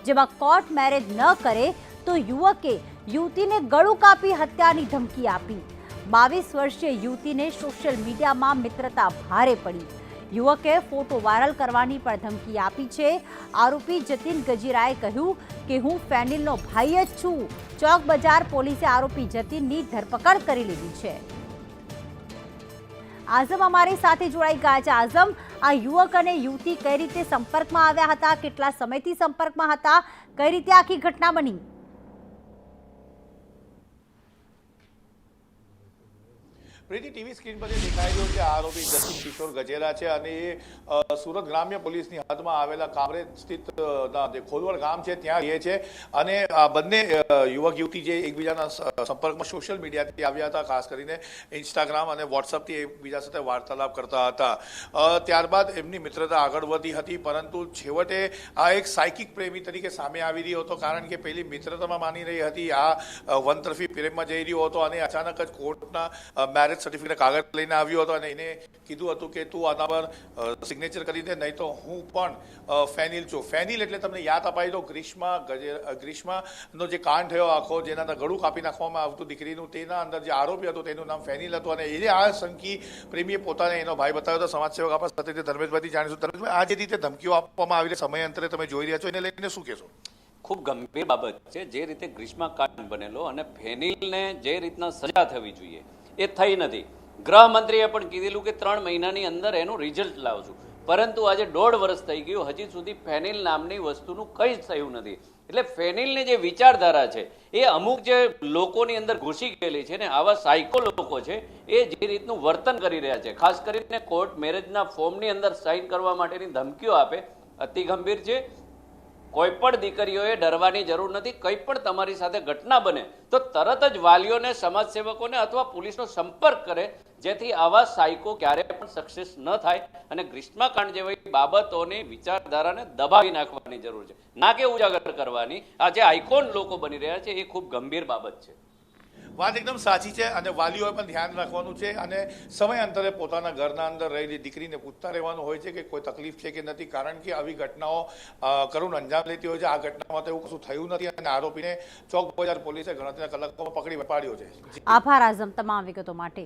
જેમાં court marriage ન કરે તો યુવકે યુવતીને ગળું કાપી હત્યાની ધમકી આપી। 22 વર્ષીય યુવતીને સોશિયલ મીડિયામાં મિત્રતા ભારે પડી। યુવકે ફોટો વાયરલ કરવાની પણ ધમકી આપી છે। આરોપી જતીન ગજીરાએ કહ્યું કે હું ફેનિલનો ભાઈ જ છું। ચોક બજાર પોલીસે આરોપી જતીનની ધરપકડ કરી લીધી છે। આઝમ અમારી સાથે જોડાઈ ગયા છે। આઝમ, આ યુવક અને યુવતી કઈ રીતે સંપર્કમાં આવ્યા હતા, કેટલા સમયથી સંપર્કમાં હતા, કઈ રીતે આખી ઘટના બની? પ્રીતિ, ટીવી સ્ક્રીન પર દેખાઈ રહ્યો છે આરોપી જતીન કિશોર ગજેરા છે અને એ સુરત ગ્રામ્ય પોલીસની હદમાં આવેલા કામરેજ સ્થિત જે ખોલવડ ગામ છે ત્યાં રહે છે અને આ બંને યુવક યુવતી જે એકબીજાના સંપર્કમાં સોશિયલ મીડિયાથી આવ્યા હતા, ખાસ કરીને ઇન્સ્ટાગ્રામ અને વોટ્સઅપથી એકબીજા સાથે વાર્તાલાપ કરતા હતા। ત્યારબાદ એમની મિત્રતા આગળ વધી હતી, પરંતુ છેવટે આ એક સાયકિક પ્રેમી તરીકે સામે આવી રહ્યો હતો, કારણ કે પેલી મિત્રતામાં માની રહી હતી, આ વનતરફી પ્રેમમાં જઈ રહ્યો હતો અને અચાનક જ કોર્ટના મેરેજ સર્ટિફિકેટ કાગળ લઈને આવ્યો હતો અને એને કીધું હતું કે તું આના પર સિગ્નેચર કરી દે, નહીં તો હું પણ ફેનિલ છું। ફેનિલ એટલે તમને યાદ અપાઈ દો, ગ્રીષ્માનો જે કાંડ થયો આખો, જેના અંદર ગળું કાપી નાખવામાં આવતું દીકરીનું, તેના અંદર જે આરોપી હતો તેનું નામ ફેનિલ હતું અને એને આ શંકી પ્રેમીએ પોતાને એનો ભાઈ બતાવ્યો હતો। સમાજસેવક આપણા સાથે ધર્મેશભાઈ જાણીશું। ધર્મેશભાઈ, આ જે રીતે ધમકીઓ આપવામાં આવી સમયાંતરે તમે જોઈ રહ્યા છો, એને લઈને શું કહેશો? ખૂબ ગંભીર બાબત છે। જે રીતે ગ્રીષ્મા કાંડ બનેલો અને ફેનિલને જે રીતના સજા થવી જોઈએ એ થઈ નથી। ગૃહમંત્રીએ પણ કીધેલું કે 3 મહિનાની અંદર એનું રિઝલ્ટ લાવશું, પરંતુ આજે 1.5 વર્ષ થઈ ગયું, હજી સુધી ફેનિલ નામની વસ્તુનું કંઈ જ થયું નથી। એટલે ફેનિલની જે વિચારધારા છે એ અમુક જે લોકોની અંદર ઘૂસી ગયેલી છે ને, આવા સાયકો લોકો છે એ જે રીતનું વર્તન કરી રહ્યા છે, ખાસ કરીને કોર્ટ મેરેજના ફોર્મની અંદર સાઇન કરવા માટેની ધમકીઓ આપે, અતિ ગંભીર છે। કોઈ પણ દીકરીઓએ ડરવાની જરૂર નથી। કંઈ પણ તમારી સાથે ઘટના બને તો તરત જ વાલીઓને, સમાજસેવકોને અથવા પોલીસનો સંપર્ક કરે, જેથી આવા સાયકો ક્યારે પણ સક્સેસ ન થાય અને ગ્રીષ્મા કાંડ જેવી બાબતોની વિચારધારાને દબાવી નાખવાની જરૂર છે, ના કે ઉજાગર કરવાની। આ જે આઇકોન લોકો બની રહ્યા છે એ ખૂબ ગંભીર બાબત છે। વાત એકદમ સાચી છે અને વાલીઓએ પણ ધ્યાન રાખવાનું છે અને સમયાંતરે પોતાના ઘરના અંદર રહેલી દીકરીને પૂછતા રહેવાનું હોય છે કે કોઈ તકલીફ છે કે નથી, કારણ કે આવી ઘટનાઓ કરુણ અંજામ લેતી હોય છે। આ ઘટનામાં તો એવું કશું થયું નથી અને આરોપીને ચોક બજાર પોલીસે ગણતરીના કલાકોમાં પકડી પાડ્યો છે। આભાર આઝમ તમામ વિગતો માટે।